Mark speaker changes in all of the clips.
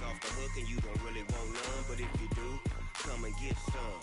Speaker 1: off the hook and you don't really want none, but if you do, come and get some.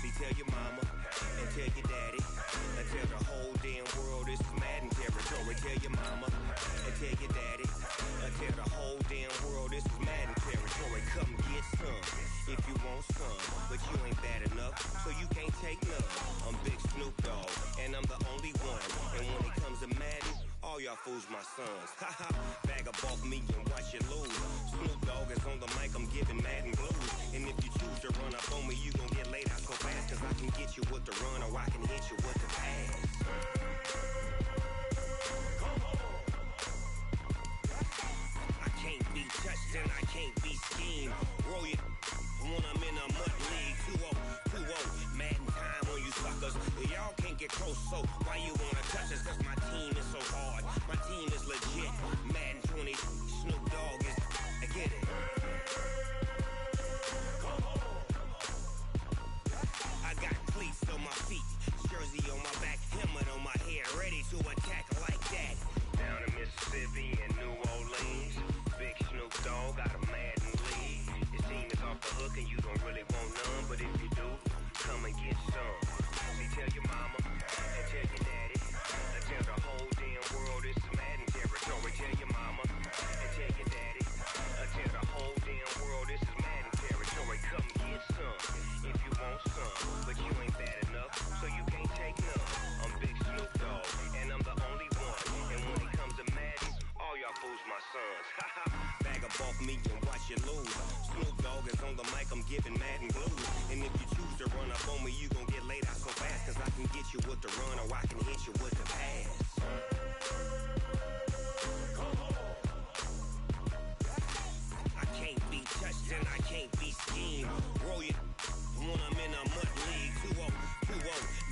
Speaker 1: See, tell your mama and tell your daddy and tell the whole damn world this is Madden territory. Tell your mama and tell your daddy and tell the whole damn world this is Madden territory. Come get some if you want some, but you ain't bad enough, so you can't take none. I'm Big Snoop Dogg, and I'm the only one. And when it comes to Madden, all y'all fools my sons. Haha, bag up off me and watch you lose. Snoop Dogg is on the mic, I'm giving Madden blues. And if you choose to run up on me, you gon' get laid out so fast, cause I can get you with the run or I can hit you with the pass. I can't be touched and I can't be schemed. Roll you when I'm in a mud league. 2-0, Madden time on you suckers. Y'all can't get close, so why you wanna touch us? Cause my team is so hard, my team is legit. Madden 20, Snoop Dogg is, I get it. I got cleats on my feet, jersey on my back, helmet on my head, ready to attack like that. Down in Mississippi and New Orleans, Big Snoop Dogg got a Madden lead. Your team is off the hook and you don't really want none, but if you do, come and get some. See, tell your mama and tell your daddy and tell the whole damn world this is Madden territory. Tell your mama and tell your daddy and tell the whole damn world this is Madden territory. Come get some if you want some, but you ain't bad enough, so you can't take none. I'm Big Snoop Dogg, and I'm the only one. And when it comes to Madden, all y'all fools my sons. Haha, bag up off me and watch you lose. Snoop Dogg is on the mic, I'm giving Madden blues. And if you choose to run up on me, you gon' get laid out so fast, cause I can get you with the run or I can hit you with the pass. I can't be touched and I can't be schemed. Roll you when I'm in a mud league. 2-0,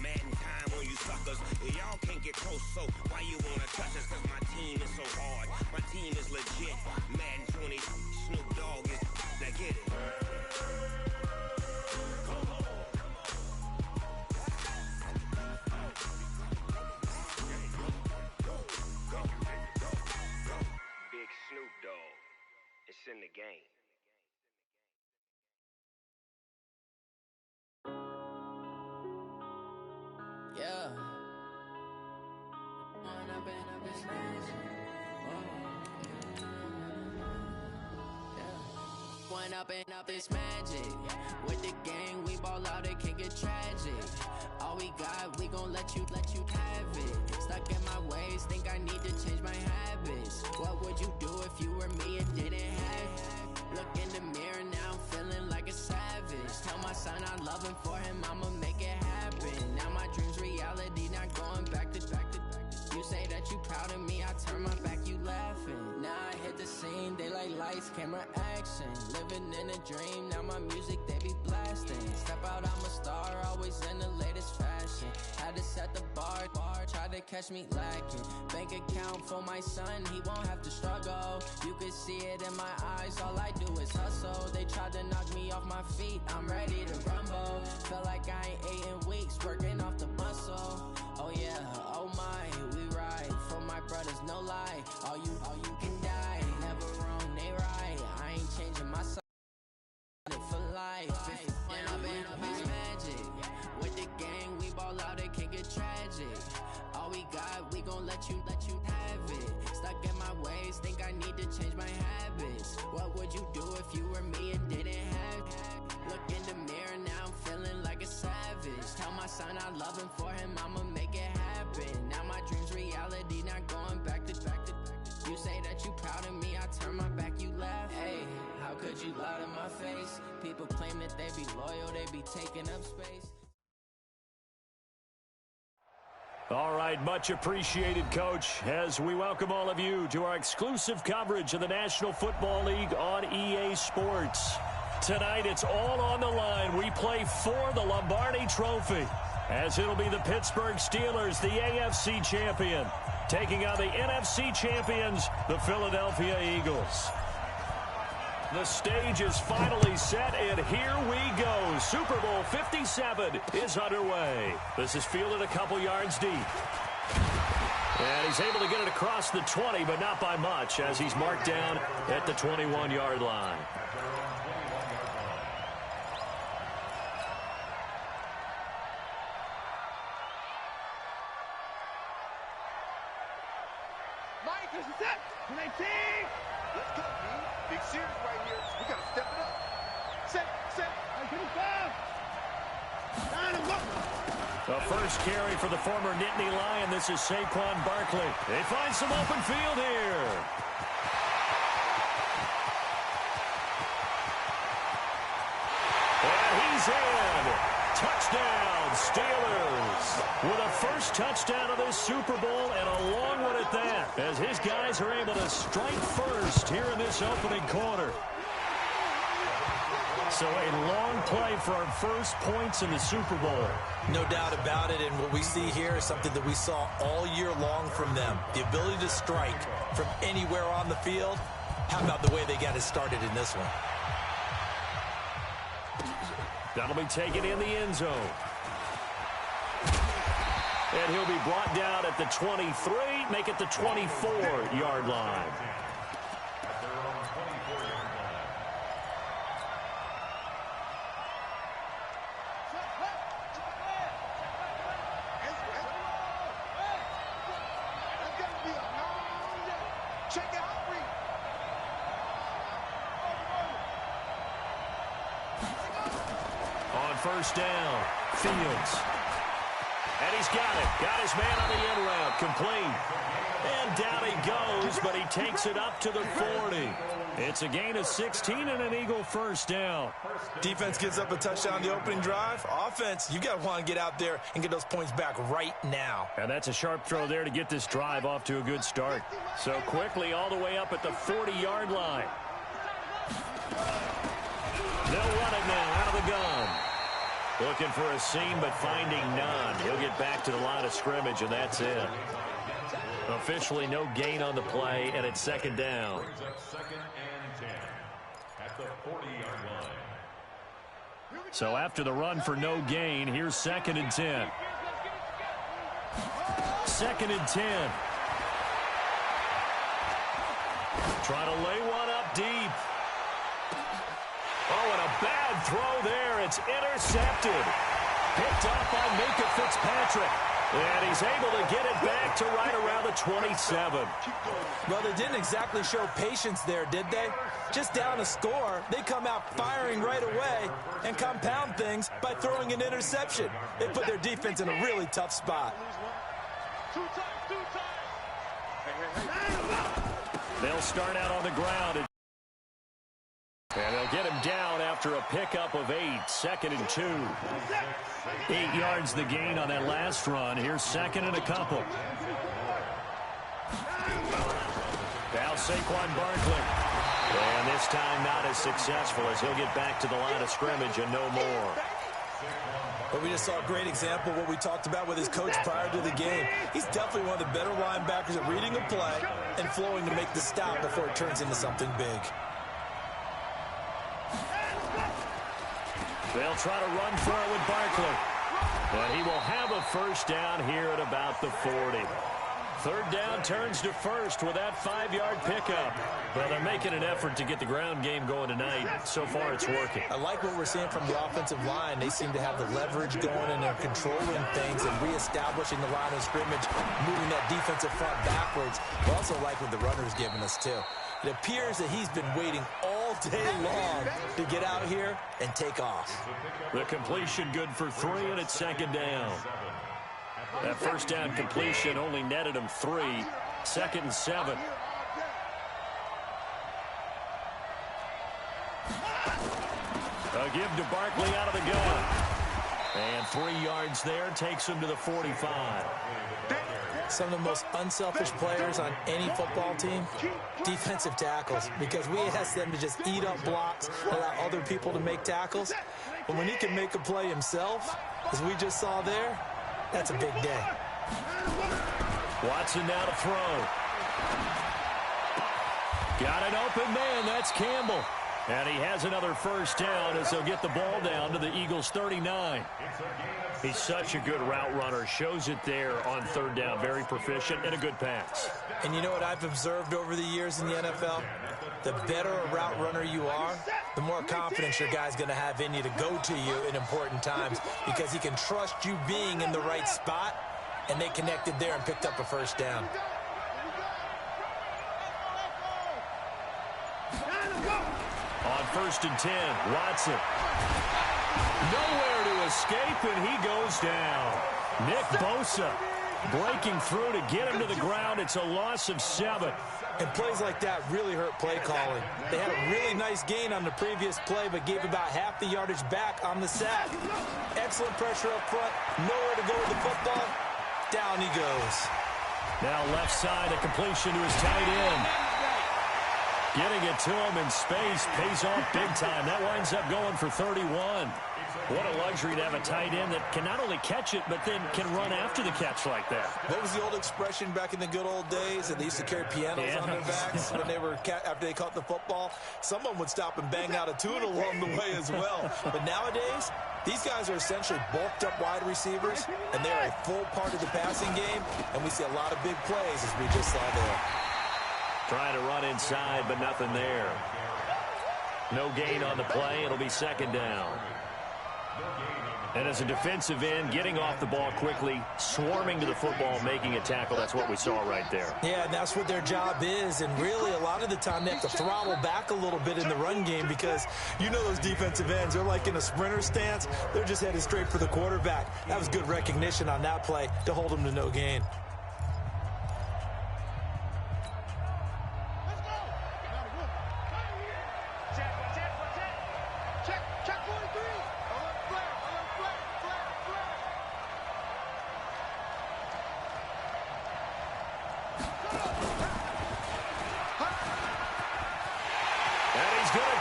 Speaker 1: Madden time on you suckers. Y'all can't get close, so why you wanna touch us? Cause my team is so hard, my team is legit. Madden 20, Snoop Dogg is, now get it. Big Snoop Dogg, it's in the game.
Speaker 2: Yeah. One up and up this magic. With the gang, we ball out, it can get tragic. All we got, we gon' let you have it. Stuck in my ways, think I need to change my habits. What would you do if you were me and didn't have it? Look in the mirror now, I'm feeling like a savage. Tell my son I love him, for him I'ma make it happen. Now my dream's reality, not going back to. You say that you proud of me, I turn my back, you laughing. Now I hit the scene, they like lights, camera, action. Living in a dream, now my music, they be blasting. Step out, I'm a star, always in the latest fashion. Had to set the bar, try to catch me lacking. Bank account for my son, he won't have to struggle. You can see it in my eyes, all I do is hustle. They tried to knock me off my feet, I'm ready to rumble. Feel like I ain't ate in weeks, working off the muscle. Oh yeah, oh my, we ride for my brothers, no lie. All you can die, never wrong, they right. I ain't changing my side for life. When I've been up is magic. With the gang, we ball out, it can get tragic. All we got, we gon' let you have it. Stuck in my ways, think I need to change my habits. What would you do if you were me and didn't have it? Look in the mirror now, I'm feeling like a savage. Tell my son I love him, for him I'ma make it happen. Now my dream's reality, not going back to. You say that you proud of me, I turn my back, you laugh. Hey, how could you lie to my face? People claim that they be loyal, they be taking up space.
Speaker 3: All right, much appreciated, Coach, as we welcome all of you to our exclusive coverage of the National Football League on EA Sports. Tonight, it's all on the line. We play for the Lombardi Trophy, as it'll be the Pittsburgh Steelers, the AFC champion, taking on the NFC champions, the Philadelphia Eagles. The stage is finally set, and here we go. Super Bowl 57 is underway. This is fielded a couple yards deep. And he's able to get it across the 20, but not by much, as he's marked down at the 21-yard line.
Speaker 4: Let's go, man. Big series right here. We got to step it up. Set.
Speaker 3: The first carry for the former Nittany Lion. This is Saquon Barkley. They find some open field here. And he's in. Touchdown, Steelers. With a first touchdown of this Super Bowl and a long one at that, as his guys are able to strike first here in this opening quarter. So a long play for our first points in the Super Bowl.
Speaker 5: No doubt about it, and what we see here is something that we saw all year long from them. The ability to strike from anywhere on the field. How about the way they got it started in this one?
Speaker 3: That'll be taken in the end zone. And he'll be brought down at the 23, make it the 24-yard line. First down, Fields. And he's got it. Got his man on the end route, complete. And down he goes, but he takes it up to the 40. It's a gain of 16 and an Eagle first down.
Speaker 5: Defense gives up a touchdown the opening drive. Offense, you got to want to get out there and get those points back right now.
Speaker 3: And that's a sharp throw there to get this drive off to a good start. So quickly all the way up at the 40-yard line. They'll run it now out of the gun. Looking for a seam, but finding none. He'll get back to the line of scrimmage, and that's it. Officially no gain on the play, and it's second down.
Speaker 6: Second and 10 at the 40-yard line.
Speaker 3: So after the run for no gain, here's second and 10. Second and 10. Try to lay one up deep. Oh, and a bad throw there. It's intercepted. Picked up by Minka Fitzpatrick. And he's able to get it back to right around the 27.
Speaker 5: Well, they didn't exactly show patience there, did they? Just down a score, they come out firing right away and compound things by throwing an interception. They put their defense in a really tough spot.
Speaker 3: They'll start out on the ground. And they'll get him down after a pickup of 8. Second and 2. 8 yards the gain on that last run. Here's second and a couple. Now Saquon Barkley. And this time not as successful as he'll get back to the line of scrimmage and no more.
Speaker 5: But we just saw a great example of what we talked about with his coach prior to the game. He's definitely one of the better linebackers at reading a play and flowing to make the stop before it turns into something big.
Speaker 3: They'll try to run for it with Barkley. But he will have a first down here at about the 40. Third down turns to first with that 5-yard pickup. Well, they're making an effort to get the ground game going tonight. So far, it's working.
Speaker 5: I like what we're seeing from the offensive line. They seem to have the leverage going, and they're controlling things and reestablishing the line of scrimmage, moving that defensive front backwards. I also like what the runner's giving us, too. It appears that he's been waiting all day long to get out here and take off.
Speaker 3: The completion good for 3, and it's second down. That first down completion only netted him 3. Second and 7. A give to Barkley out of the gun. And 3 yards there takes him to the 45.
Speaker 5: Some of the most unselfish players on any football team, defensive tackles, because we ask them to just eat up blocks, allow other people to make tackles. But when he can make a play himself, as we just saw there, that's a big day.
Speaker 3: Watson now to throw. Got an open man. That's Campbell. And he has another first down as they'll get the ball down to the Eagles' 39. He's such a good route runner. Shows it there on third down. Very proficient and a good pass.
Speaker 5: And you know what I've observed over the years in the NFL? The better a route runner you are, the more confidence your guy's going to have in you to go to you in important times, because he can trust you being in the right spot, and they connected there and picked up a first down.
Speaker 3: 1st and 10. Watson. Nowhere to escape, and he goes down. Nick Bosa breaking through to get him to the ground. It's a loss of 7.
Speaker 5: And plays like that really hurt play calling. They had a really nice gain on the previous play, but gave about half the yardage back on the sack. Excellent pressure up front. Nowhere to go with the football. Down he goes.
Speaker 3: Now left side, a completion to his tight end. Getting it to him in space pays off big time. That winds up going for 31. What a luxury to have a tight end that can not only catch it, but then can run after the catch like that.
Speaker 5: What was the old expression back in the good old days? That they used to carry pianos on their backs when they were after they caught the football. Someone would stop and bang out a tune along the way as well. But nowadays, these guys are essentially bulked up wide receivers, and they're a full part of the passing game, and we see a lot of big plays as we just saw there.
Speaker 3: Trying to run inside, but nothing there. No gain on the play. It'll be 2nd down. And as a defensive end, getting off the ball quickly, swarming to the football, making a tackle, that's what we saw right there.
Speaker 5: Yeah, and that's what their job is. And really, a lot of the time, they have to throttle back a little bit in the run game because you know those defensive ends, they're like in a sprinter stance. They're just headed straight for the quarterback. That was good recognition on that play to hold them to no gain.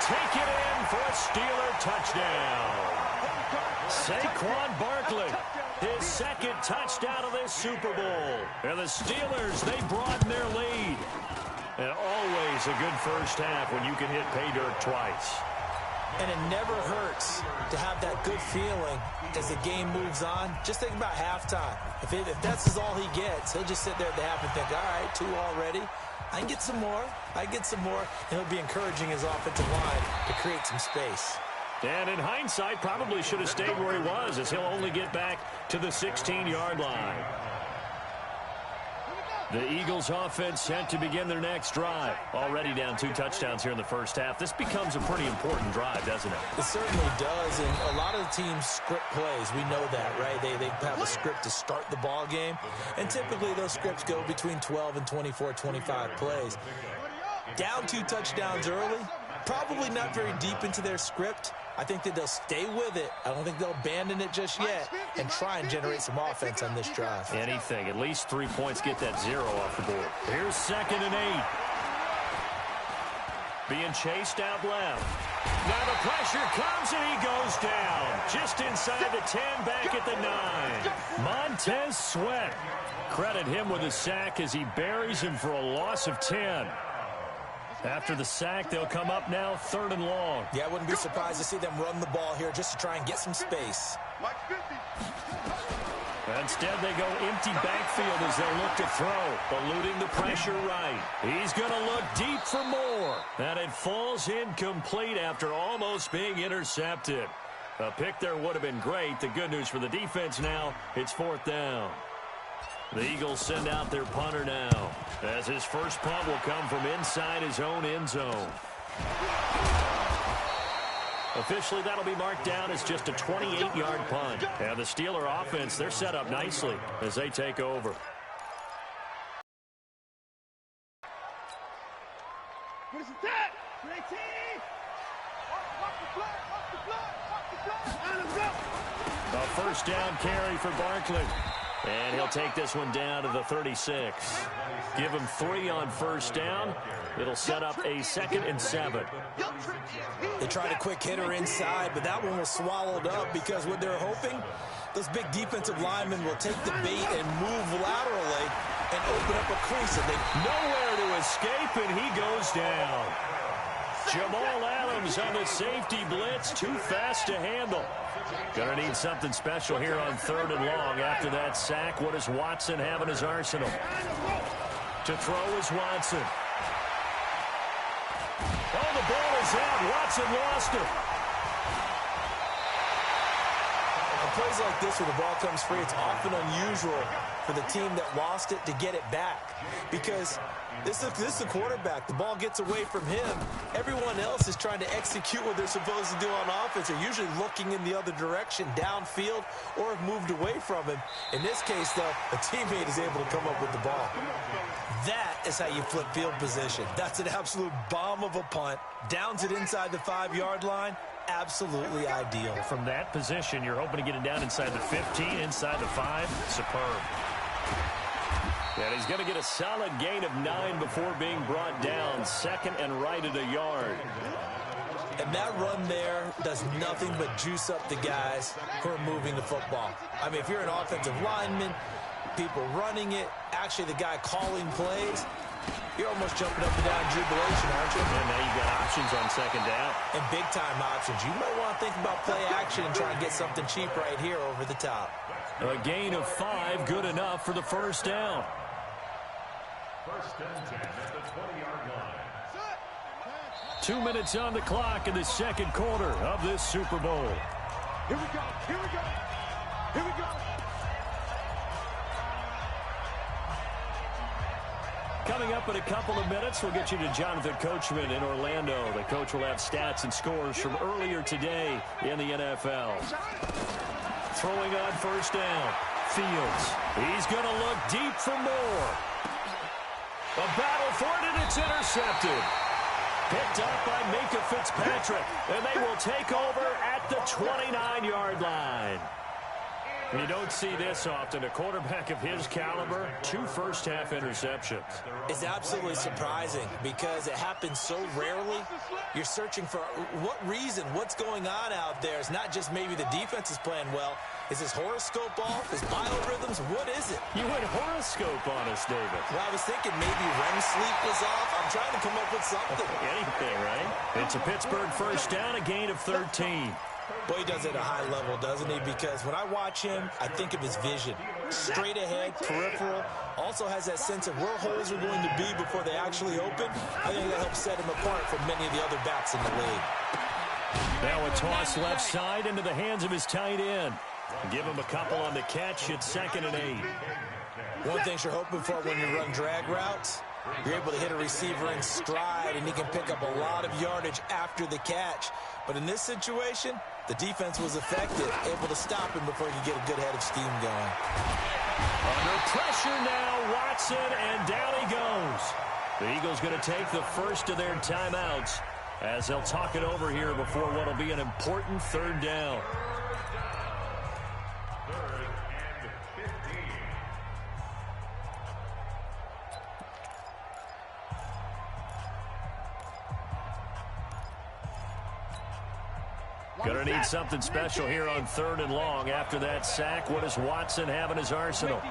Speaker 3: Take it in for a Steeler touchdown. Saquon Barkley, his 2nd touchdown of this Super Bowl. And the Steelers, they broaden their lead. And always a good first half when you can hit pay dirt twice.
Speaker 5: And it never hurts to have that good feeling as the game moves on. Just think about halftime. If that's all he gets, he'll just sit there at the half and think, all right, 2 already. I can get some more. I get some more. And he'll be encouraging his offensive line to create some space.
Speaker 3: And in hindsight, probably should have stayed where he was, as he'll only get back to the 16-yard line. The Eagles offense set to begin their next drive. Already down 2 touchdowns here in the first half. This becomes a pretty important drive, doesn't it?
Speaker 5: It certainly does, and a lot of the teams script plays. We know that, right? They have a script to start the ball game, and typically those scripts go between 12 and 24, 25 plays. Down 2 touchdowns early, probably not very deep into their script. I think that they'll stay with it. I don't think they'll abandon it just yet and try and generate some offense on this drive.
Speaker 3: Anything. At least 3 points, get that 0 off the board. Here's 2nd and 8. Being chased out left. Now the pressure comes and he goes down. Just inside the 10, back at the 9. Montez Sweat. Credit him with a sack as he buries him for a loss of 10. After the sack, they'll come up now 3rd and long.
Speaker 5: Yeah, I wouldn't be surprised to see them run the ball here just to try and get some space.
Speaker 3: Instead, they go empty backfield as they look to throw, eluding the pressure right. He's going to look deep for more. And it falls incomplete after almost being intercepted. A pick there would have been great. The good news for the defense now, it's 4th down. The Eagles send out their punter now, as his first punt will come from inside his own end zone. Officially, that'll be marked down as just a 28-yard punt. And the Steeler offense, they're set up nicely as they take over.
Speaker 4: What is that? 18!
Speaker 3: A first down carry for Barkley. And he'll take this one down to the 36. Give him 3 on first down. It'll set up a 2nd and 7.
Speaker 5: They tried a quick hitter inside, but that one was swallowed up because what they're hoping, those big defensive linemen will take the bait and move laterally and open up a crease. And
Speaker 3: nowhere to escape, and he goes down. Jamal Adams on the safety blitz, too fast to handle. Gonna need something special here on 3rd and long. After that sack, what does Watson have in his arsenal? To throw is Watson. Oh, the ball is out. Watson lost it.
Speaker 5: On plays like this where the ball comes free, it's often unusual for the team that lost it to get it back. Because this is a quarterback. The ball gets away from him. Everyone else is trying to execute what they're supposed to do on offense. They're usually looking in the other direction, downfield, or have moved away from him. In this case, though, a teammate is able to come up with the ball. That is how you flip field position. That's an absolute bomb of a punt. Downs it inside the 5-yard line. Absolutely ideal.
Speaker 3: From that position, you're hoping to get it down inside the 15, inside the 5. Superb. And he's going to get a solid gain of 9 before being brought down. Second and right at a yard.
Speaker 5: And that run there does nothing but juice up the guys who are moving the football. I mean, if you're an offensive lineman, people running it, actually the guy calling plays, you're almost jumping up and down jubilation, aren't you?
Speaker 3: And now you've got options on second down.
Speaker 5: And big-time options. You might want to think about play action and try and get something cheap right here over the top.
Speaker 3: A gain of 5, good enough for the first down.
Speaker 6: First and 10 at the 20-yard line.
Speaker 3: 2 minutes on the clock in the second quarter of this Super Bowl.
Speaker 4: Here we go. Here we go. Here we go.
Speaker 3: Coming up in a couple of minutes, we'll get you to Jonathan Coachman in Orlando. The coach will have stats and scores from earlier today in the NFL. Throwing on first down. Fields. He's going to look deep for more. A battle for it, and it's intercepted. Picked up by Minka Fitzpatrick, and they will take over at the 29-yard line. You don't see this often. A quarterback of his caliber, 2 first-half interceptions.
Speaker 5: It's absolutely surprising because it happens so rarely. You're searching for what reason, what's going on out there. It's not just maybe the defense is playing well. Is his horoscope off? His biorhythms? What is it?
Speaker 3: You went horoscope on us, David.
Speaker 5: Well, I was thinking maybe REM sleep was off. I'm trying to come up with something.
Speaker 3: Anything, right? It's a Pittsburgh first down, a gain of 13.
Speaker 5: Boy, he does it at a high level, doesn't he? Because when I watch him, I think of his vision. Straight ahead, peripheral. Also has that sense of where holes are going to be before they actually open. I think that helps set him apart from many of the other backs in the league.
Speaker 3: Now a toss left side into the hands of his tight end. Give him a couple on the catch at 2nd and 8.
Speaker 5: One thing you're hoping for when you run drag routes, you're able to hit a receiver in stride, and he can pick up a lot of yardage after the catch. But in this situation, the defense was effective, able to stop him before he could get a good head of steam going.
Speaker 3: Under pressure now, Watson, and down he goes. The Eagles going to take the first of their timeouts as they'll talk it over here before what will be an important third down. Going to need something special here on 3rd and long. After that sack, what does Watson have in his arsenal?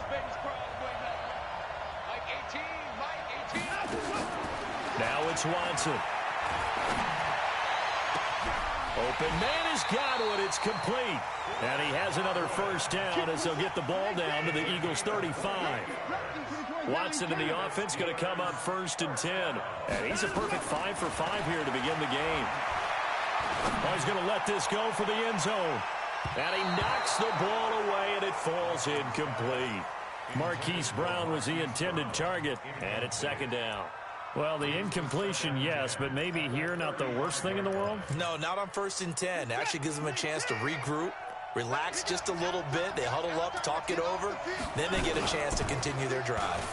Speaker 3: Now it's Watson. Open man has got one. It's complete. And he has another first down as they'll get the ball down to the Eagles' 35. Watson in the offense going to come up 1st and 10. And he's a perfect 5 for 5 here to begin the game. Oh, he's going to let this go for the end zone. And he knocks the ball away, and it falls incomplete. Marquise Brown was the intended target, and it's 2nd down. Well, the incompletion, yes, but maybe here not the worst thing in the world?
Speaker 5: No, not on 1st and 10. It actually gives them a chance to regroup, relax just a little bit. They huddle up, talk it over. Then they get a chance to continue their drive.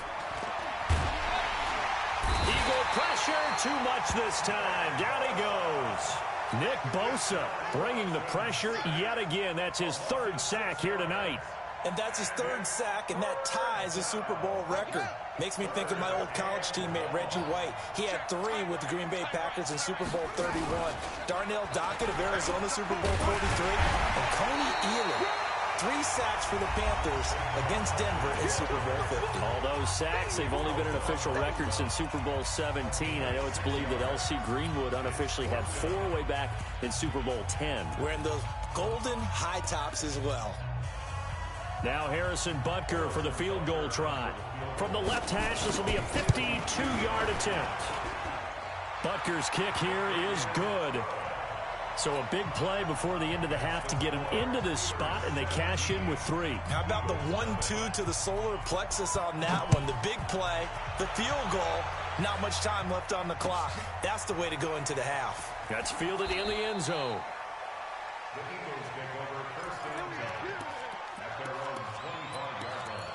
Speaker 3: Eagle pressure, too much this time. Down he goes. Nick Bosa bringing the pressure yet again. That's his 3rd sack here tonight.
Speaker 5: And that's his 3rd sack, and that ties a Super Bowl record. Makes me think of my old college teammate, Reggie White. He had 3 with the Green Bay Packers in Super Bowl 31. Darnell Dockett of Arizona, Super Bowl 43. And Coney Elam, 3 sacks for the Panthers against Denver in Super Bowl 50.
Speaker 3: All those sacks, they've only been an official record since Super Bowl 17. I know it's believed that L.C. Greenwood unofficially had 4 way back in Super Bowl 10.
Speaker 5: Wearing those golden high tops as well.
Speaker 3: Now Harrison Butker for the field goal try. From the left hash, this will be a 52-yard attempt. Butker's kick here is good. So a big play before the end of the half to get them into this spot, and they cash in with 3.
Speaker 5: How about the 1-2 to the solar plexus on that one? The big play, the field goal, not much time left on the clock. That's the way to go into the half.
Speaker 3: That's fielded in the end zone.
Speaker 6: The Eagles take over first and 10 at their own 25-yard line.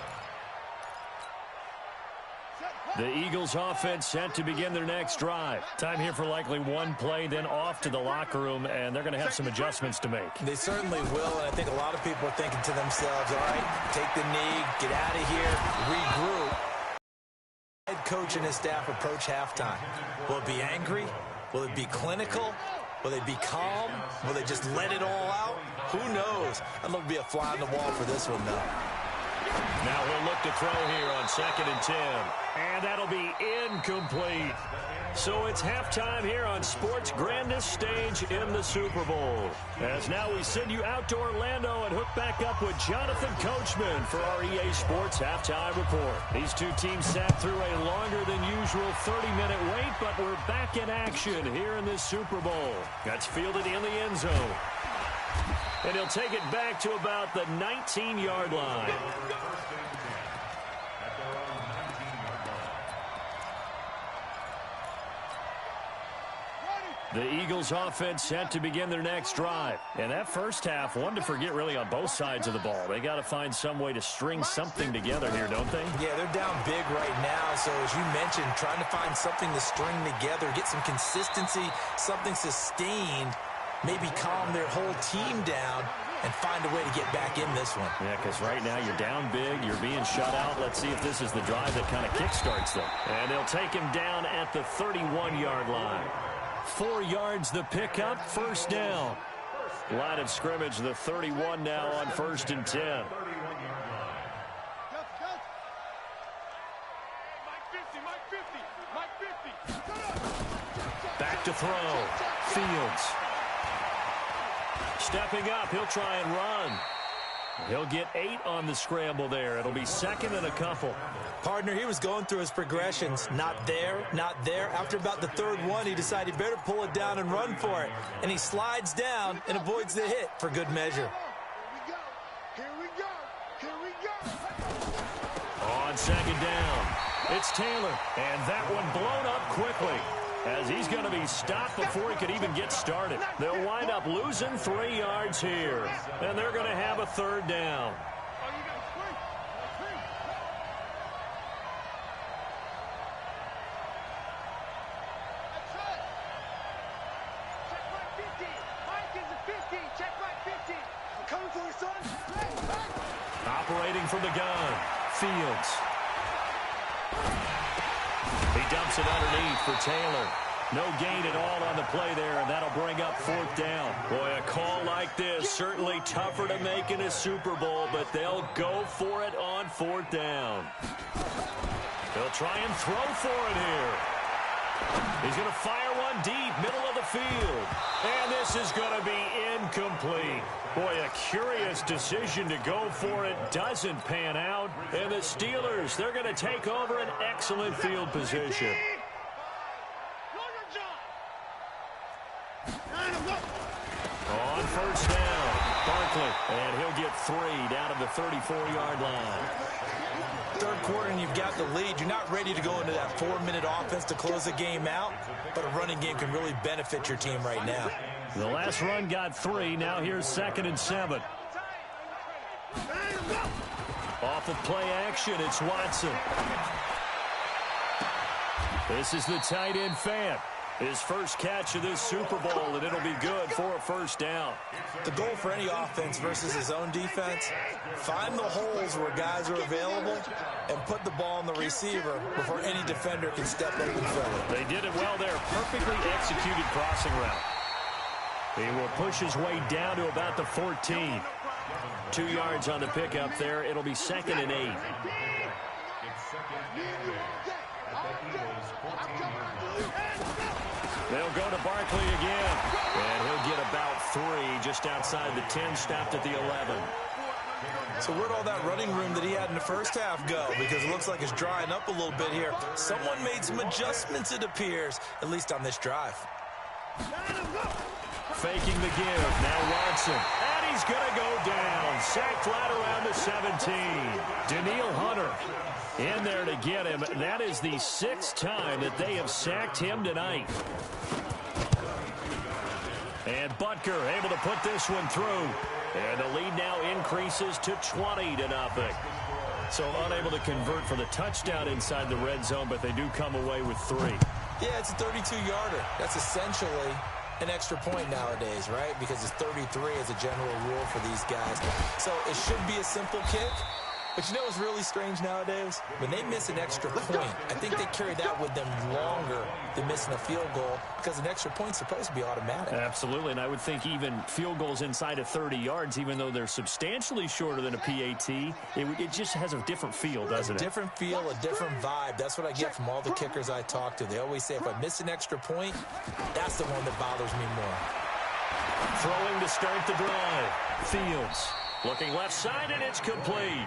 Speaker 3: The Eagles offense set to begin their next drive. Time here for likely one play, then off to the locker room, and they're going to have some adjustments to make.
Speaker 5: They certainly will, and I think a lot of people are thinking to themselves, all right, take the knee, get out of here, regroup. Head coach and his staff approach halftime. Will it be angry? Will it be clinical? Will they be calm? Will they just let it all out? Who knows? I'd love to be a fly on the wall for this one, though.
Speaker 3: Now he'll look to throw here on 2nd and 10. And that'll be incomplete. So it's halftime here on sports' grandest stage in the Super Bowl. As now we send you out to Orlando and hook back up with Jonathan Coachman for our EA Sports Halftime Report. These two teams sat through a longer than usual 30-minute wait, but we're back in action here in this Super Bowl. That's fielded in the end zone. And he'll take it back to about the 19-yard line. The Eagles offense set to begin their next drive. And that first half, one to forget really on both sides of the ball. They got to find some way to string something together here, don't they?
Speaker 5: Yeah, they're down big right now. So as you mentioned, trying to find something to string together, get some consistency, something sustained, maybe calm their whole team down and find a way to get back in this one.
Speaker 3: Yeah, because right now you're down big, you're being shut out. Let's see if this is the drive that kind of kickstarts them. And they'll take him down at the 31-yard line. 4 yards the pickup, first down. Line of scrimmage, the 31 now on 1st and 10. Back to throw. Fields. Stepping up, he'll try and run. He'll get 8 on the scramble there. It'll be 2nd and a couple.
Speaker 5: Partner, he was going through his progressions. Not there, not there. After about the 3rd one, he decided he better pull it down and run for it. And he slides down and avoids the hit for good measure.
Speaker 4: Here we go. Here we go.
Speaker 3: On 2nd down, it's Taylor. And that one blown up quickly, as he's going to be stopped before he could even get started. They'll wind up losing 3 yards here, and they're going to have a 3rd down. Operating from the gun, Fields. He dumps it underneath for Taylor. No gain at all on the play there, and that'll bring up 4th down. Boy, a call like this, certainly tougher to make in a Super Bowl, but they'll go for it on 4th down. They'll try and throw for it here. He's going to fire one deep, middle of the field. And this is going to be incomplete. Boy, a curious decision to go for it. Doesn't pan out. And the Steelers, they're going to take over an excellent field position. On 1st down, Barkley. And he'll get 3 down to the 34-yard line.
Speaker 5: 3rd quarter and you've got the lead. You're not ready to go into that 4-minute offense to close the game out, but a running game can really benefit your team right now.
Speaker 3: The last run got 3. Now here's 2nd and 7. Off of play action, it's Watson. This is the tight end Fant. His first catch of this Super Bowl, and it'll be good for a 1st down.
Speaker 5: The goal for any offense versus his own defense, find the holes where guys are available and put the ball on the receiver before any defender can step up and fill it.
Speaker 3: They did it well there. Perfectly executed crossing route. He will push his way down to about the 14. 2 yards on the pickup there. It'll be 2nd and 8. They'll go to Barkley again. And he'll get about 3 just outside the 10, stopped at the 11.
Speaker 5: So where'd all that running room that he had in the first half go? Because it looks like it's drying up a little bit here. Someone made some adjustments, it appears, at least on this drive.
Speaker 3: Faking the give. Now Watson. And he's going to go down. Sacked right around the 17. Danielle Hunter in there to get him. That is the 6th time that they have sacked him tonight. And Butker able to put this one through. And the lead now increases to 20-0. So unable to convert for the touchdown inside the red zone, but they do come away with 3.
Speaker 5: Yeah, it's a 32-yarder. That's essentially an extra point nowadays, right? Because it's 33 as a general rule for these guys. So it should be a simple kick. But you know what's really strange nowadays? When they miss an extra point, I think they carry that with them longer than missing a field goal because an extra point's supposed to be automatic.
Speaker 3: Absolutely, and I would think even field goals inside of 30 yards, even though they're substantially shorter than a PAT, it just has a different feel, doesn't it?
Speaker 5: A different feel, a different vibe. That's what I get from all the kickers I talk to. They always say if I miss an extra point, that's the one that bothers me more.
Speaker 3: Throwing to start the drive. Fields looking left side, and it's complete.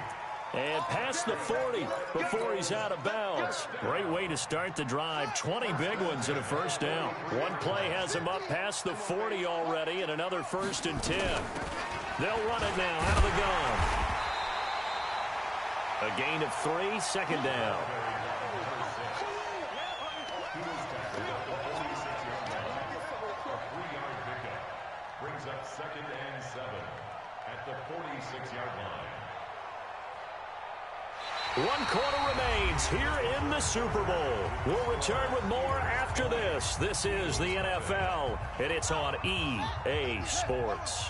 Speaker 3: And past the 40 before he's out of bounds. Great way to start the drive. 20 big ones and a first down. One play has him up past the 40 already, and another 1st and 10. They'll run it now out of the gun. A gain of 3, second down.
Speaker 6: Brings up 2nd and 7 at the 46-yard line.
Speaker 3: 1 quarter remains here in the Super Bowl. We'll return with more after this. This is the NFL, and it's on EA Sports.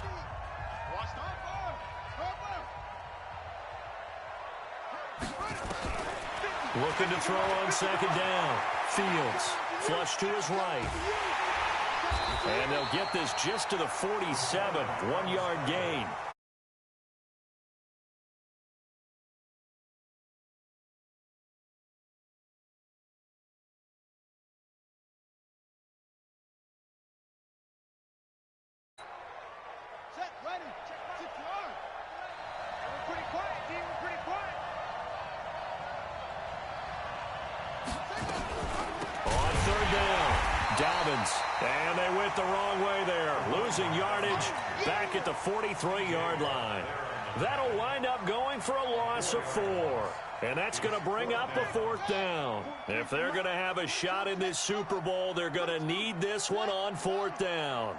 Speaker 3: Looking to throw on 2nd down. Fields, flush to his right. And they'll get this just to the 47, 1-yard gain. And they went the wrong way there. Losing yardage back at the 43-yard line. That'll wind up going for a loss of 4. And that's going to bring up a 4th down. If they're going to have a shot in this Super Bowl, they're going to need this one on 4th down.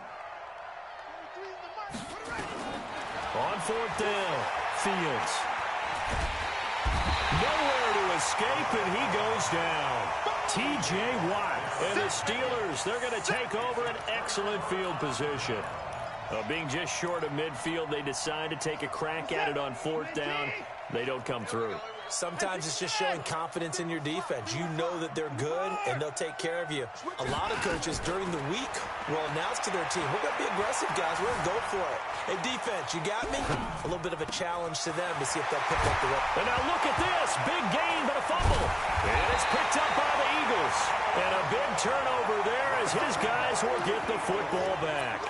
Speaker 3: On 4th down, Fields. Nowhere to escape, and he goes down. T.J. Watt and the Steelers, they're going to take over an excellent field position. Being just short of midfield, they decide to take a crack at it on 4th down. They don't come through.
Speaker 5: Sometimes it's just showing confidence in your defense. You know that they're good, and they'll take care of you. A lot of coaches during the week will announce to their team, we're going to be aggressive, guys. We're going to go for it. Hey, defense, you got me? A little bit of a challenge to them to see if they'll pick up the rep.
Speaker 3: And now look at this. Big gain, but a fumble. And it's picked up by the Eagles. And a big turnover there as his guys will get the football back.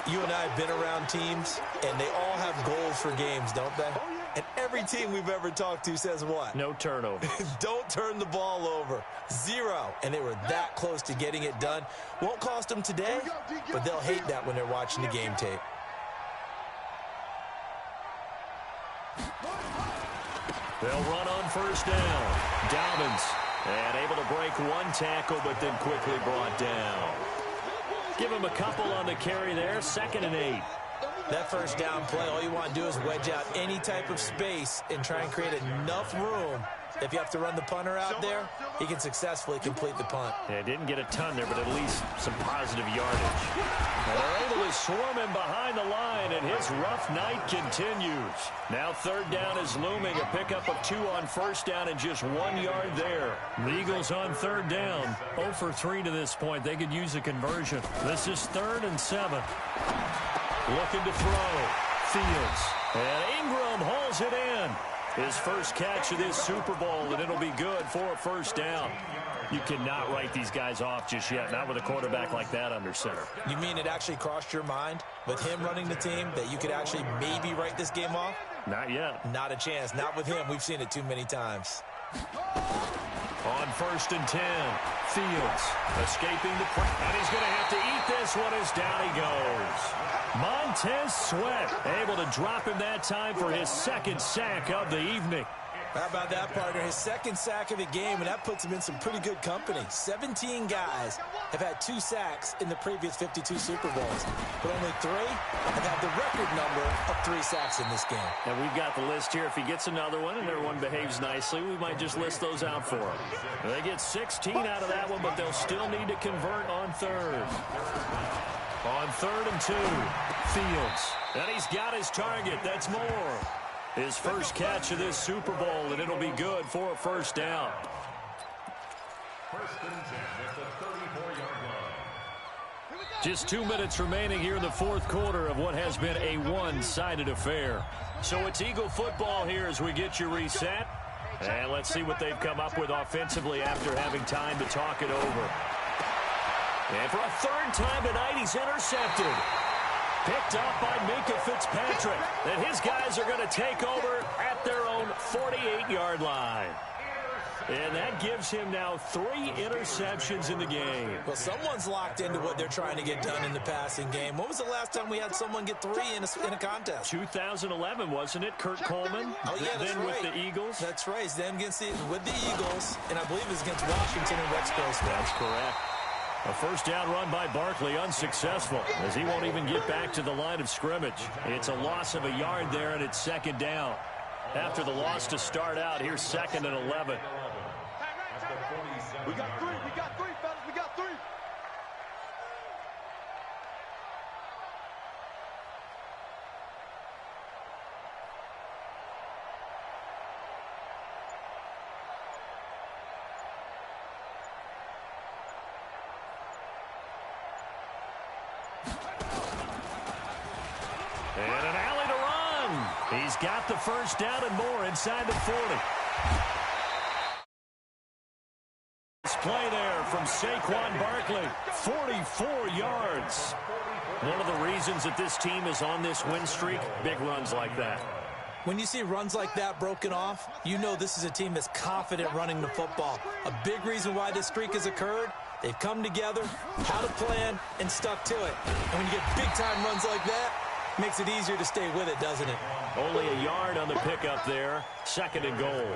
Speaker 5: You and I have been around teams, and they all have goals for games, don't they? And every team we've ever talked to says what?
Speaker 3: No turnover.
Speaker 5: Don't turn the ball over. 0. And they were that close to getting it done. Won't cost them today, but they'll hate that when they're watching the game tape.
Speaker 3: They'll run on 1st down. Dobbins, and able to break 1 tackle, but then quickly brought down. Give him a couple on the carry there. 2nd and 8.
Speaker 5: That 1st down play, all you want to do is wedge out any type of space and try and create enough room. If you have to run the punter out there, he can successfully complete the punt.
Speaker 3: Yeah, didn't get a ton there, but at least some positive yardage. And they're able to swarm him behind the line, and his rough night continues. Now 3rd down is looming. A pickup of 2 on 1st down and just 1 yard there. The Eagles on 3rd down. 0 for 3 to this point. They could use a conversion. This is 3rd and 7. Looking to throw. Fields. And Ingram hauls it in. His first catch of this Super Bowl, and it'll be good for a 1st down. You cannot write these guys off just yet, not with a quarterback like that under center.
Speaker 5: You mean it actually crossed your mind with him running the team that you could actually maybe write this game off?
Speaker 3: Not yet.
Speaker 5: Not a chance. Not with him. We've seen it too many times.
Speaker 3: On 1st and 10, Fields escaping the pressure. And he's going to have to eat this one as down he goes. Montez Sweat able to drop him that time for his second sack of the evening.
Speaker 5: How about that, partner? His second sack of the game, and that puts him in some pretty good company. 17 guys have had 2 sacks in the previous 52 Super Bowls, but only 3 have had the record number of 3 sacks in this game.
Speaker 3: And we've got the list here. If he gets another one and everyone behaves nicely, we might just list those out for him. They get 16 out of that one, but they'll still need to convert on 3rd. On 3rd and 2, Fields. And he's got his target. That's more. His first catch of this Super Bowl, and it'll be good for a first down.
Speaker 6: 1st and 10 at the 34-yard line.
Speaker 3: Just 2 minutes remaining here in the 4th quarter of what has been a one-sided affair. So it's Eagle football here as we get you reset. And let's see what they've come up with offensively after having time to talk it over. And for a 3rd time tonight, he's intercepted. Picked up by Minkah Fitzpatrick. And his guys are going to take over at their own 48-yard line. And that gives him now 3 interceptions in the game.
Speaker 5: Well, someone's locked into what they're trying to get done in the passing game. When was the last time we had someone get 3 in a contest?
Speaker 3: 2011, wasn't it? Kurt Coleman?
Speaker 5: Oh, yeah, that's
Speaker 3: then
Speaker 5: right.
Speaker 3: with the Eagles?
Speaker 5: That's right. Then with the Eagles, and I believe it was against Washington and Rex Grossman.
Speaker 3: That's correct. A first down run by Barkley, unsuccessful, as he won't even get back to the line of scrimmage. It's a loss of a yard there, and it's 2nd down. After the loss to start out, here's 2nd and 11.
Speaker 4: We got 3, fellas, we got 3.
Speaker 3: And an alley to run. He's got the first down and more inside the 40. This play there from Saquon Barkley, 44 yards. One of the reasons that this team is on this win streak, big runs like that.
Speaker 5: When you see runs like that broken off, you know this is a team that's confident running the football. A big reason why this streak has occurred, they've come together, had a plan, and stuck to it. And when you get big-time runs like that, makes it easier to stay with it, doesn't it?
Speaker 3: Only a yard on the pickup there. 2nd and goal.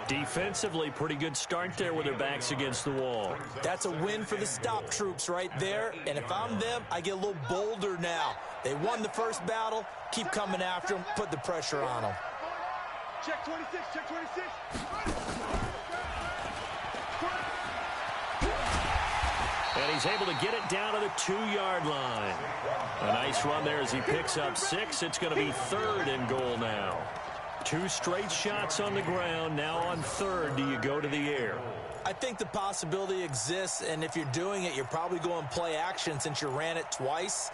Speaker 3: Defensively, pretty good start there with their backs against the wall.
Speaker 5: That's a win for the stop troops right there. And if I'm them, I get a little bolder now. They won the first battle. Keep coming after them. Put the pressure on them.
Speaker 4: Check 26, check 26.
Speaker 3: And he's able to get it down to the 2-yard line. A nice run there as he picks up 6. It's going to be 3rd and goal now. 2 straight shots on the ground. Now on 3rd, do you go to the air?
Speaker 5: I think the possibility exists, and if you're doing it, you're probably going play action since you ran it twice.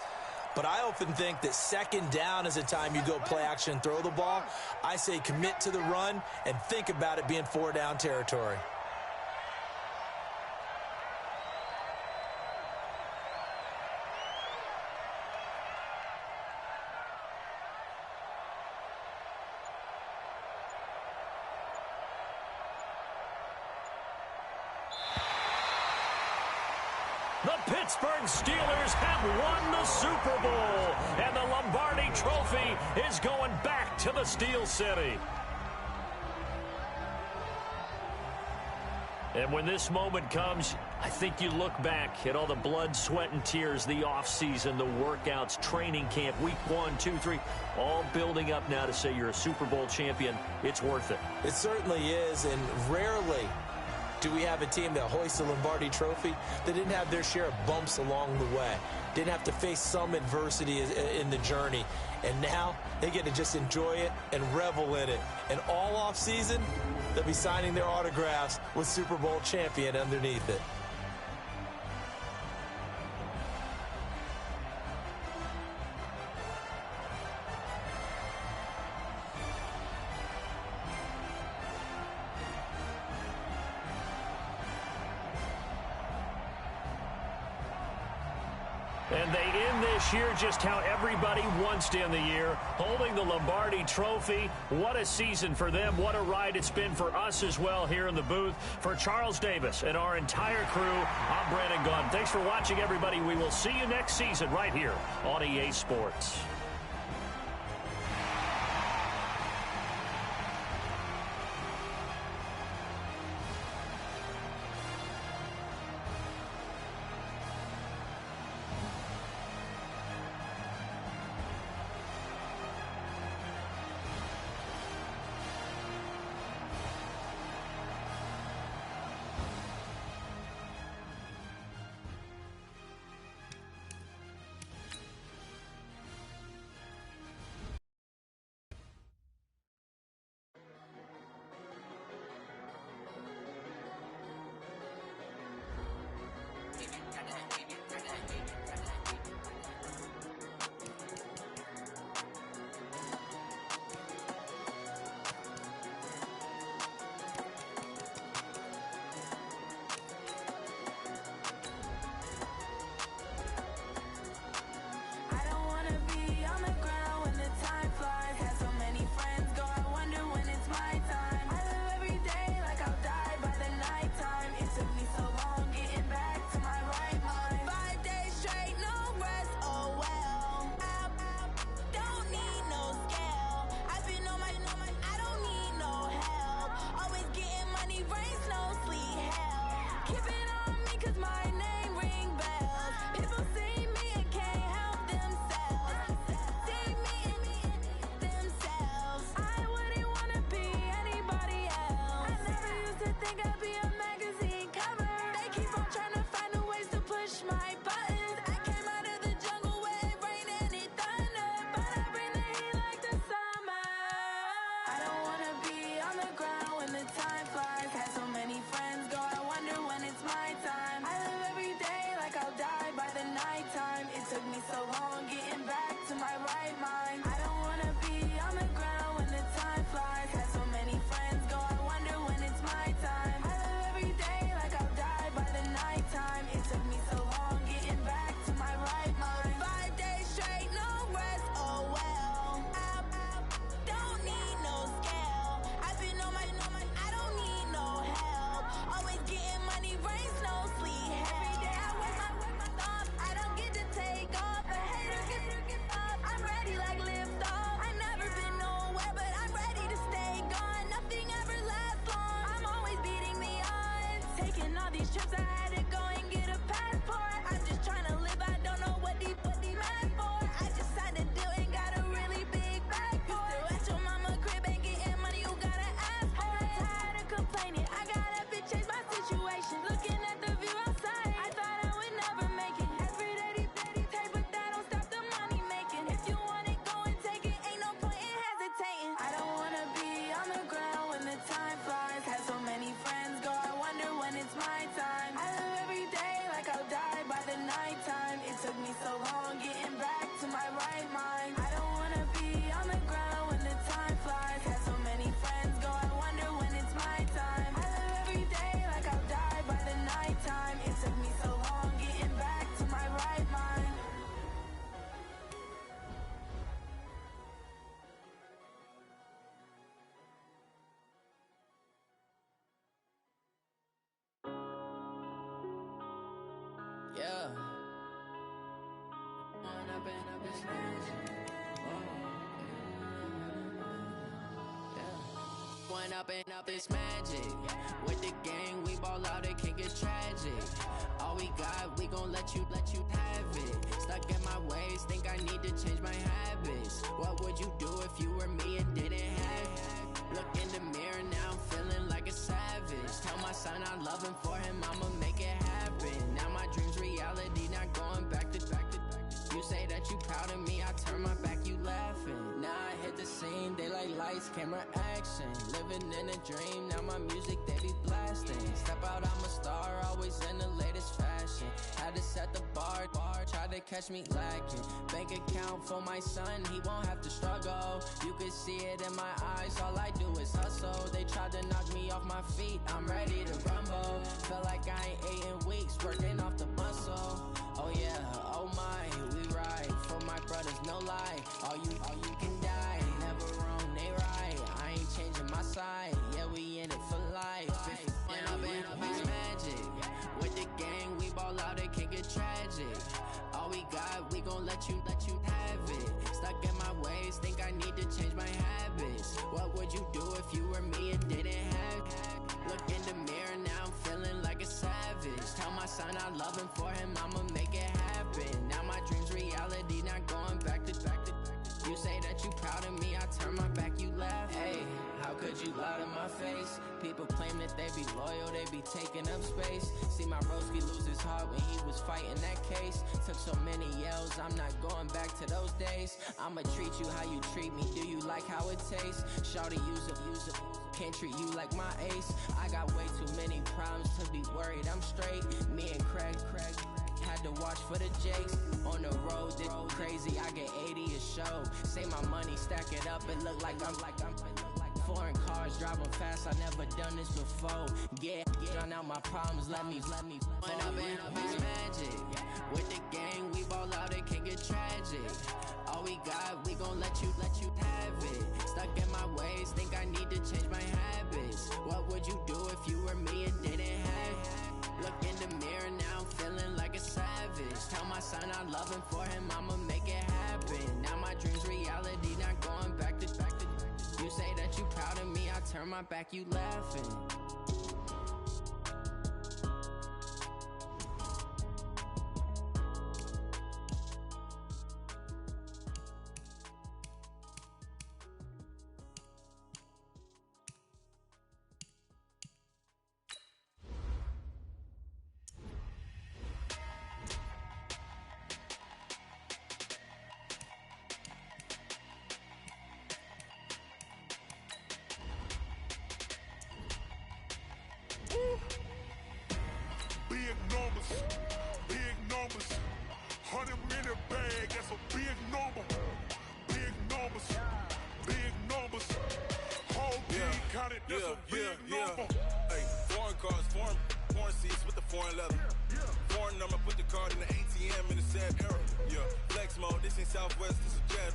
Speaker 5: But I often think that 2nd down is a time you go play action and throw the ball. I say commit to the run and think about it being 4-down territory.
Speaker 3: The Pittsburgh Steelers have won the Super Bowl, and the Lombardi Trophy is going back to the Steel City. And when this moment comes, I think you look back at all the blood, sweat, and tears, the offseason, the workouts, training camp, week 1, 2, 3, all building up now to say you're a Super Bowl champion. It's worth it.
Speaker 5: It certainly is, and rarely do we have a team that hoists the Lombardi Trophy that didn't have their share of bumps along the way, didn't have to face some adversity in the journey, and now they get to just enjoy it and revel in it. And all off season, they'll be signing their autographs with Super Bowl champion underneath it.
Speaker 3: And they end this year just how everybody wants to end the year, holding the Lombardi Trophy. What a season for them. What a ride it's been for us as well here in the booth. For Charles Davis and our entire crew, I'm Brandon Gunn. Thanks for watching, everybody. We will see you next season right here on EA Sports.
Speaker 2: Yeah. Went up and up this magic. With the gang, we ball out, it can get tragic. All we got, we gon' let you have it. Stuck in my ways, think I need to change my habits. What would you do if you were me and didn't have it? Look in the mirror, now I'm feeling like a savage. Tell my son I love him, for him I'ma make it happen. Now my dream's reality, not going back to. You say that you proud of me, I turn my back, you laughing. Now I hit the scene, daylight lights, camera action. Living in a dream, now my music, they be blasting. Step out, I'm a star, always in the latest fashion. Had to set the bar, try to catch me lacking. Bank account for my son, he won't have to struggle. You can see it in my eyes, all I do is hustle. They tried to knock me off my feet, I'm ready to rumble. Felt like I ain't ate in weeks, working off the muscle. Oh yeah, oh my, for my brothers, no lie. All you can die. Never wrong, they right. I ain't changing my side. Yeah, we in it for life. When up it's magic. With the gang, we ball out, it can get tragic. All we got, we gon' let you have it. Stuck in my ways, think I need to change my habits. What would you do if you were me and didn't have it? Look in the mirror, now I'm feeling like a savage. Tell my son I love him, for him I'ma make it happen. Now my dream's reality, not going back to. You say that you proud of me, I turn my back, you laugh. Hey, how could you lie to my face? People claim that they be loyal, they be taking up space. See my broski lose his heart when he was fighting that case. Took so many yells, I'm not going back to those days. I'ma treat you how you treat me, do you like how it tastes? Shawty, use it. Can't treat you like my ace. I got way too many problems to be worried, I'm straight. Me and Craig had to watch for the Jakes. On the road, this crazy, I get 80 a show. Say my money, stack it up, it look like I'm foreign cars, driving fast, I never done this before. Get drown out my problems, let me When up it's magic. With the gang, we ball out, it can get tragic. All we got, we gon' let you have it. Stuck in my ways, think I need to change my habits. What would you do if you were me and didn't have it? Look in the mirror, now I'm feeling like a savage. Tell my son I love him, for him I'ma make it happen. Now my dream's reality, not going back to. You say that you proud of me, I turn my back, you laughing.
Speaker 7: Big numbers, 100 minute bag, that's a big number. Big numbers, whole team counted, that's a big number.
Speaker 8: Hey, foreign cars, foreign seats with the foreign leather. Foreign number, put the card in the ATM in the sad era. Yeah, flex mode, this ain't Southwest, this a jet.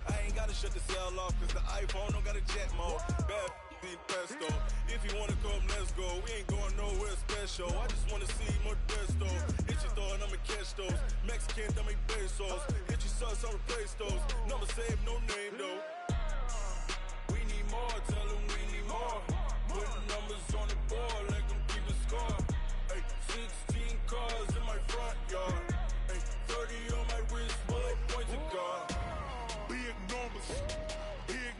Speaker 8: I ain't gotta shut the cell off, cause the iPhone don't got a jet mode. Bad ain't pesto. If you wanna come, let's go. We ain't going nowhere special. I just wanna see more pesto. Hit your thought, I'ma catch those. Mexican, dummy pesos. Hit your sus, I'll replace those. Number saved, no name though. We need more, tell them we need more. Putting numbers on the board, let them keep a score. Hey, 16 cars in my front yard. Hey, 30 on my wrist, bullet point to God.
Speaker 7: Big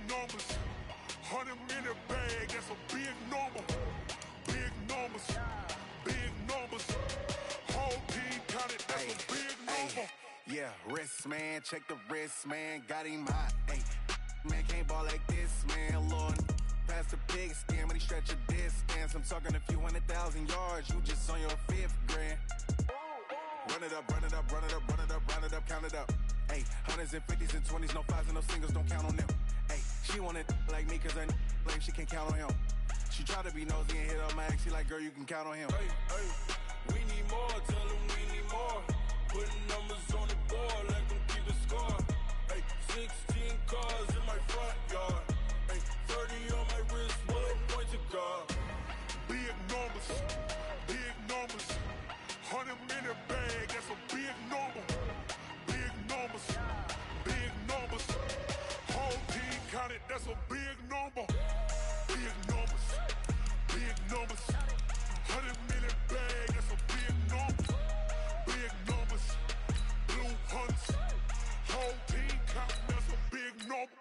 Speaker 7: numbers, 100 minute bag, that's a big number. Big numbers, whole team counted, that's a big number.
Speaker 9: Yeah, wrist man, check the wrist man, got him hot. Ay, man can't ball like this, man. Lord, past the pig skin, but he stretch a distance. I'm talking a few 100,000 yards, you just on your 5th grand. Run it up, count it up. Ay, hundreds and 50s and 20s, no 5s and no singles, don't count on them. Ay, she want it like me, cause her like she can't count on him. She try to be nosy and hit on my ex, she like, girl, you can count on him.
Speaker 8: Hey, we need more, tell them we need more. Putting numbers on the board, let them keep a score. Hey, 16 cars in my front yard. Hey, 30 on my wrist, bullet point to God.
Speaker 7: Big numbers, 100 minute bag, that's a big number. Big numbers, whole team counted, that's a big number. Big numbers, 100 minute bag, that's a big number. Big numbers, blue hunts, whole team counting, that's a big number.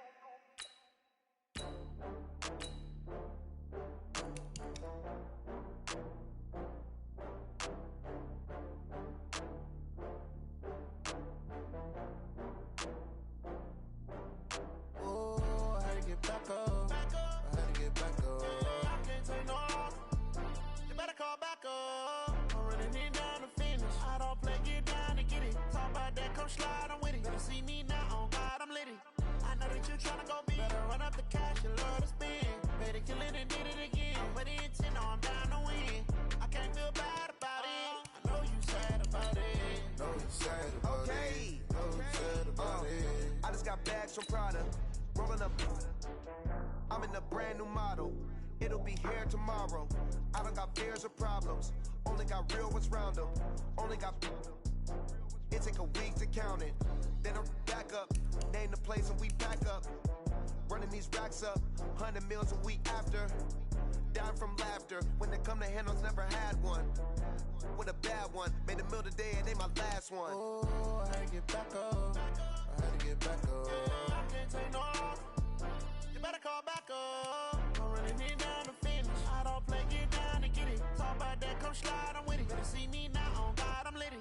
Speaker 10: Slide, I'm with it. Better see me now, on God, I'm litty. I know that you tryna go big. Better run up the cash, you love to spend. Better kill it and did it again. I'm with the intent, no, I'm down to win. I can't feel bad about it. I know you sad about it.
Speaker 9: No, you sad about it. No, you sad about
Speaker 11: got bags from Prada. Rolling up. I'm in a brand new model. It'll be here tomorrow. I don't got fears or problems. Only got real ones round them. Only got. It take a week to count it. Then I'm back up. Name the place and we back up. Running these racks up. 100 meals a week after. Dying from laughter. When they come to handles, never had one. With a bad one. Made a meal today and they my last one.
Speaker 10: Oh, I had to get back up. I had to get back up. I can't take no. You better call back up. I'm running it down to finish. I don't play, get down to get it. Talk about that, come slide, I'm with it. Better see me now, on God, I'm litty.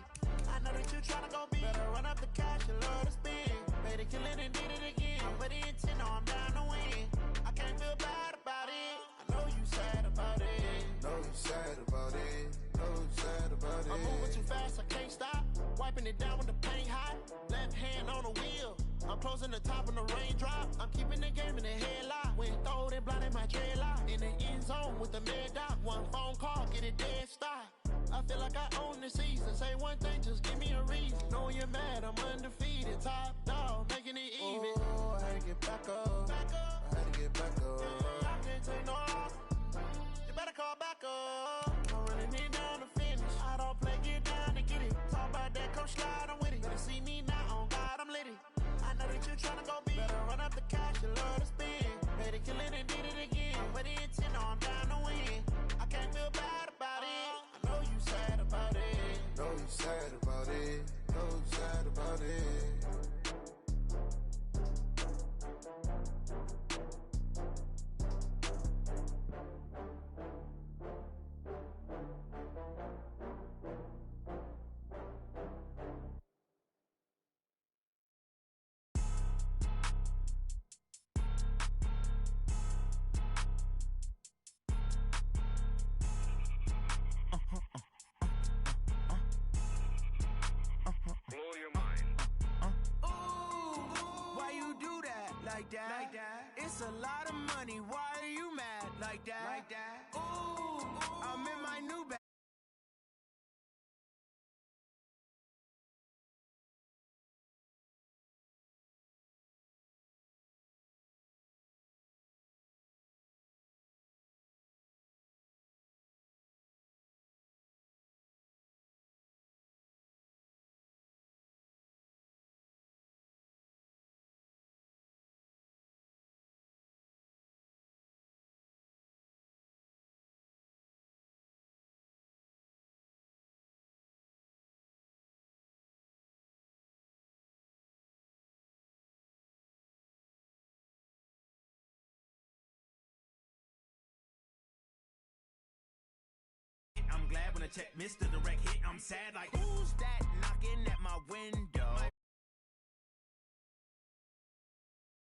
Speaker 10: I know that you tryna go big. Better run up the cash, you love to spend. Better kill it and did it again. I'm with the intent, no, I'm down to win. I can't feel bad about it. I know you sad about it.
Speaker 9: Know you sad about it. Know you sad about it.
Speaker 10: I'm moving too fast, I can't stop. Wiping it down with the paint hot. Left hand on the wheel. I'm closing the top of the raindrop. I'm keeping the game in the headlock. When throwed and blinded my dreadlock. In the end zone with the mad dot. One phone call, get it dead stop. I feel like I own the season. Say one thing, just give me a reason. Knowing you're mad, I'm undefeated. Top dog, making it even.
Speaker 9: Oh, I had to get back up. I had to get back up.
Speaker 10: I can't take no off. You better call back up. I'm running it down to finish. I don't play, get down to get it. Talk about that, come slide, I'm with it. Better see me now, on God, I'm litty. I know that you tryna go big. Better run up the cash, you love to spend. Better kill it and did it again. With the intent, no, I'm down to win. I can't feel bad about it. I know you sad about it.
Speaker 9: Know you sad about it. Know you sad about it.
Speaker 1: Blow your mind.
Speaker 10: Why you do that? Like that? It's a lot of money. Why are you mad? Like that? Ooh, I'm in my new bag. I'm glad when I check Mr. Direct hit. I'm sad like, who's that knocking at my window?